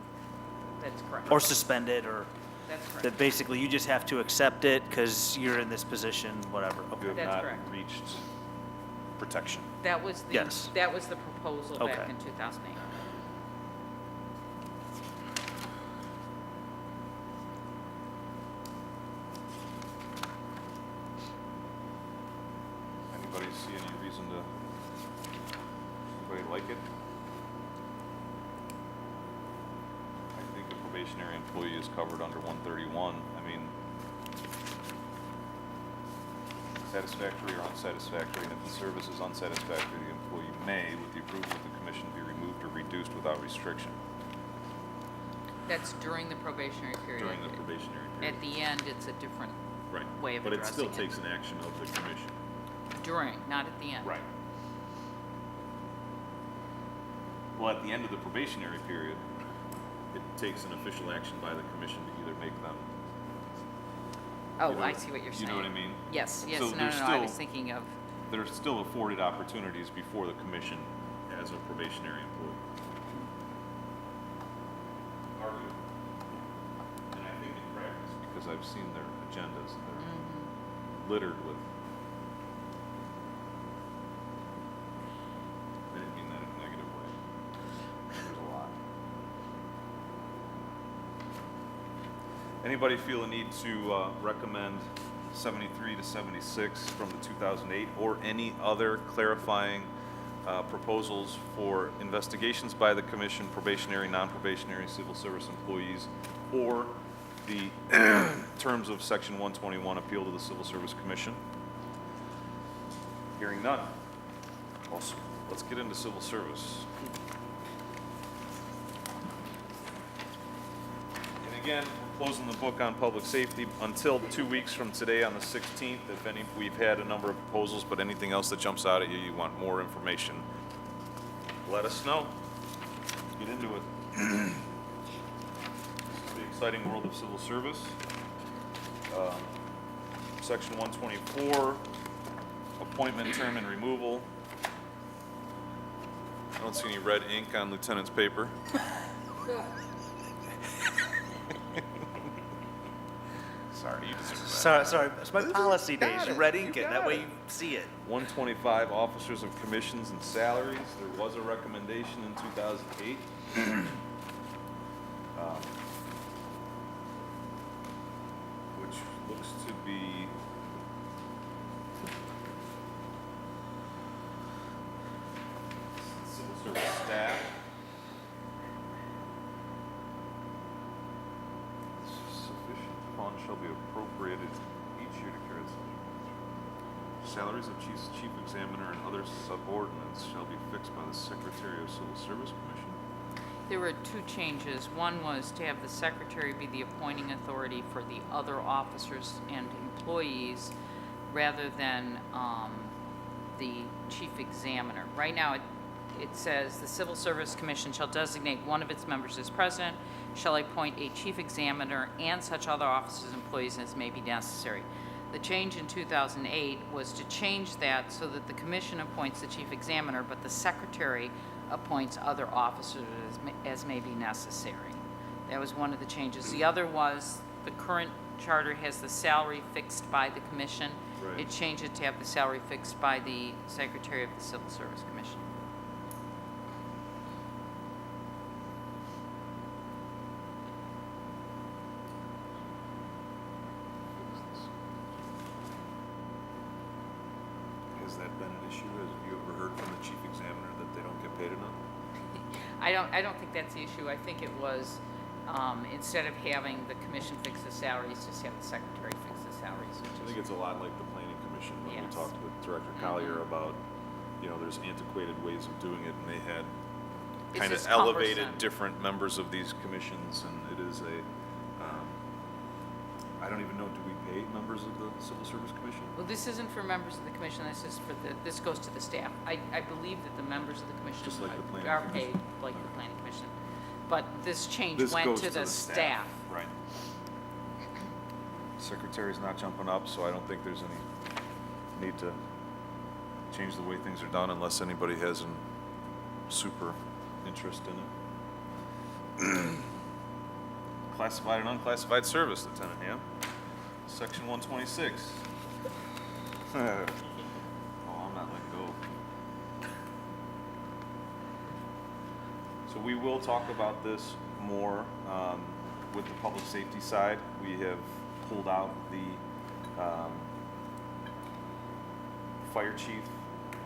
That's correct. or suspended, or That's correct. that basically you just have to accept it because you're in this position, whatever. you Okay. have That's not correct. reached protection. That was the, Yes. that was the proposal back Okay. in 2008. Anybody see any reason to, anybody like it? I think the probationary employee is covered under 131. I mean, satisfactory or unsatisfactory, and if the service is unsatisfactory, the employee may, with the approval of the commission, be removed or reduced without restriction. That's during the probationary period. during the probationary period. At the end, it's a different Right. way of But it still addressing it. takes an action of the commission. During, not at the end. Right. Well, at the end of the probationary period, it takes an official action by the commission to either make them. Oh, you know, I see what you're saying. You know what I mean? Yes, yes, So no, there's I was still- thinking of, They're still afforded opportunities before the commission as a probationary employee. Argue. And I think in practice, because I've seen their agendas, they're littered with. I didn't mean that in a negative way. There's a lot. Anybody feel a need to recommend 73 to 76 from the 2008 or any other clarifying proposals for investigations by the commission, probationary, non-probationary, civil service employees, or the terms of Section 121 appeal to the Civil Service Commission? Hearing none. Also, let's get into civil service. And again, we're closing the book on public safety until 2 weeks from today on the 16th. If any, we've had a number of proposals, but anything else that jumps out at you, you want more information, let us know. Get into it. The exciting world of civil service. Section 124, appointment, term, and removal. I don't see any red ink on Lieutenant's paper. Sorry, you deserve that. Sorry, it's my policy days. You red ink it, that way you see it. 125, officers of commissions and salaries. There was a recommendation in 2008. Which looks to be civil service staff. Sufficient funds shall be appropriated each year to carry out such. Salaries of chief examiner and other subordinates shall be fixed by the Secretary of Civil Service Commission. there were two changes. One was to have the secretary be the appointing authority for the other officers and employees rather than the chief examiner. Right now, it says the Civil Service Commission shall designate one of its members as president, shall appoint a chief examiner and such other officers and employees as may be necessary. The change in 2008 was to change that so that the commission appoints the chief examiner, but the secretary appoints other officers as may be necessary. That was one of the changes. The other was the current charter has the salary fixed by the commission. Right. It changed it to have the salary fixed by the secretary of the Civil Service Commission. Has that been an issue? Have you ever heard from the chief examiner that they don't get paid enough? I don't think that's the issue. I think it was, instead of having the commission fix the salaries, just have the secretary fix the salaries. which I is- think it's a lot like the planning commission, when we Yes. talked with Director Collier about, there's antiquated ways of doing it, and they had It's kind of just elevated cumbersome. different members of these commissions, and it is I don't even know, do we pay members of the Civil Service Commission? Well, this isn't for members of the commission, this is for this goes to the staff. I believe that the members of the commission Just like the planning are commission? paid like the planning commission. But this change This went goes to the staff. Right. Secretary's not jumping up, so I don't think there's any need to change the way things are done unless anybody has a super interest in it. Classified and unclassified service, Lieutenant Ham. Section 126. Oh, I'm not letting go. So we will talk about this more with the public safety side. We have pulled out the fire chief,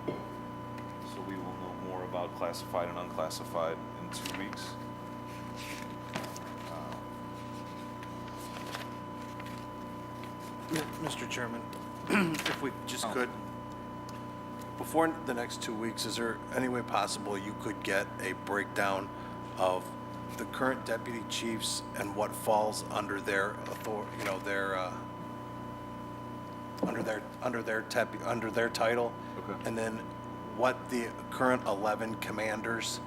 so we will know more about classified and unclassified in 2 weeks. Mr. Chairman, if we just could, before the next 2 weeks, is there any way possible you could get a breakdown of the current deputy chiefs and what falls under their authority, under their title. Okay. And then what the current 11 commanders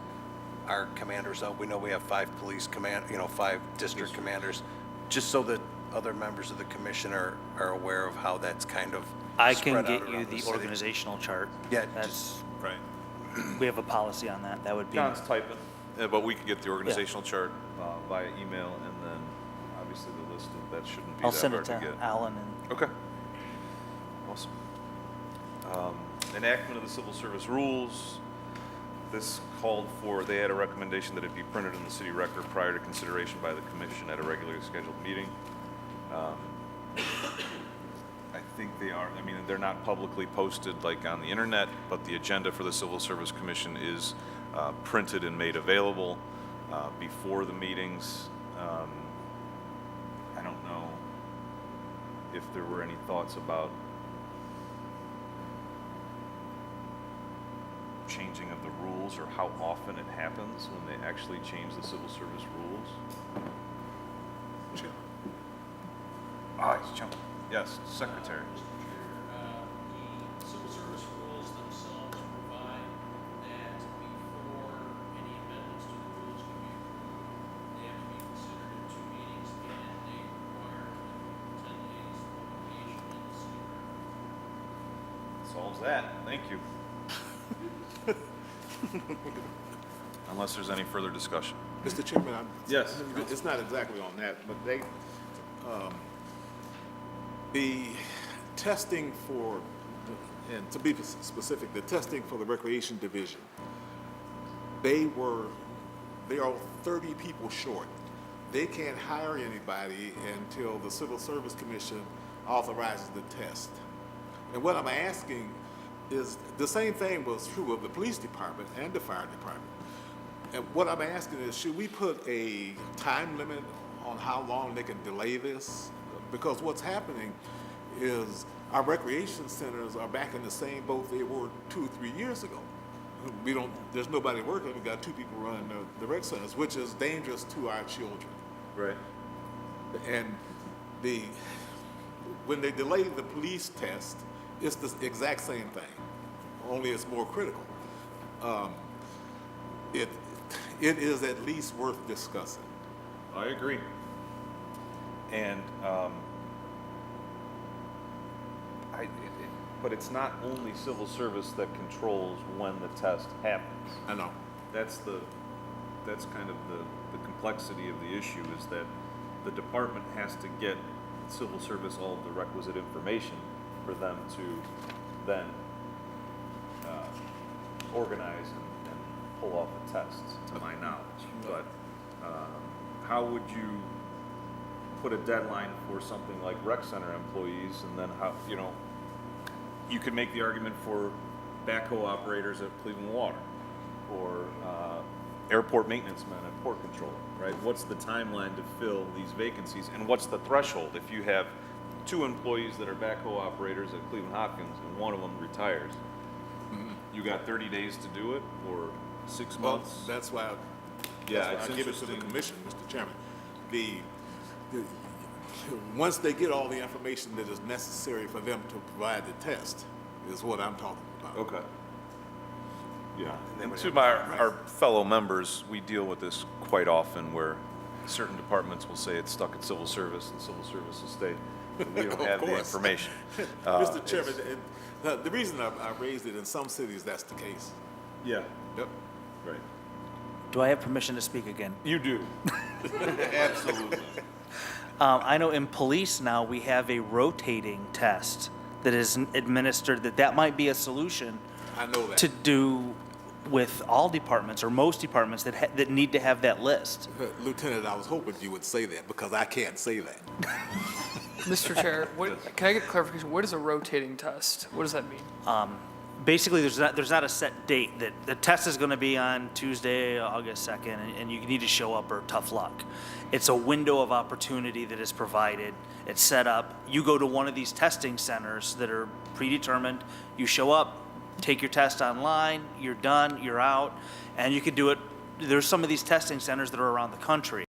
are commanders of. We know we have 5 police command, 5 district commanders, just so that other members of the commission are aware of how that's kind of I spread can out get you around the city. organizational chart. Yeah, That's, Right. we have a policy on that. That would be. John's typing. But we could get the organizational chart via email, and then obviously the list of, that shouldn't be I'll that send hard it to to get. Alan and. Okay. Awesome. Enactment of the civil service rules. This called for, they had a recommendation that it be printed in the city record prior to consideration by the commission at a regularly scheduled meeting. I think they are, I mean, they're not publicly posted like on the internet, but the agenda for the Civil Service Commission is printed and made available before the meetings. I don't know if there were any thoughts about changing of the rules or how often it happens when they actually change the civil service rules. Ah, he's jumping. Yes, Secretary. The civil service rules themselves provide that before any amendments to the rules can be approved, they have to be considered in 2 meetings, and they require 10 days publication in the city record. Solves that. Thank you. Unless there's any further discussion. Mr. Chairman, Yes. it's not exactly on that, but they, the testing for, and to be specific, the testing for the Recreation Division, they are 30 people short. They can't hire anybody until the Civil Service Commission authorizes the test. And what I'm asking is, the same thing was true of the police department and the fire department. And what I'm asking is, should we put a time limit on how long they can delay this? Because what's happening is our recreation centers are back in the same boat they were 2 or 3 years ago. There's nobody working, we got 2 people running the rec centers, which is dangerous to our children. Right. And when they delay the police test, it's the exact same thing, only it's more critical. It is at least worth discussing. I agree. And, but it's not only civil service that controls when the test happens. I know. That's kind of the complexity of the issue, is that the department has to get civil service all of the requisite information for them to then organize and pull off the tests, to my knowledge. But how would you put a deadline for something like rec center employees, and then how, you could make the argument for backhoe operators at Cleveland Water, or airport maintenance men at Port Control, right? What's the timeline to fill these vacancies, and what's the threshold? If you have 2 employees that are backhoe operators at Cleveland Hopkins and one of them retires, you got 30 days to do it, or 6 Well, months? that's why Yeah, I it's give it to the interesting. commission, Mr. Chairman. Once they get all the information that is necessary for them to provide the test, is what I'm talking about. Okay. Yeah, they and would to have- our fellow members, we deal with this quite often, where certain departments will say it's stuck at civil service, and civil service will state, we don't Of have the course. information. Mr. Chairman, and the reason I raised it, in some cities, that's the case. Yeah, Yep. right. Do I have permission to speak again? You do. Absolutely. I know in police now, we have a rotating test that is administered, that might be a solution I know that. to do with all departments, or most departments that need to have that list. Lieutenant, I was hoping you would say that, because I can't say that. Mr. Chair, can I get clarification? What is a rotating test? What does that mean? Basically, there's not a set date that the test is going to be on Tuesday, August 2nd, and you need to show up or tough luck. It's a window of opportunity that is provided. It's set up. You go to one of these testing centers that are predetermined. You show up, take your test online, you're done, you're out, and you can do it there's some of these testing centers that are around the country.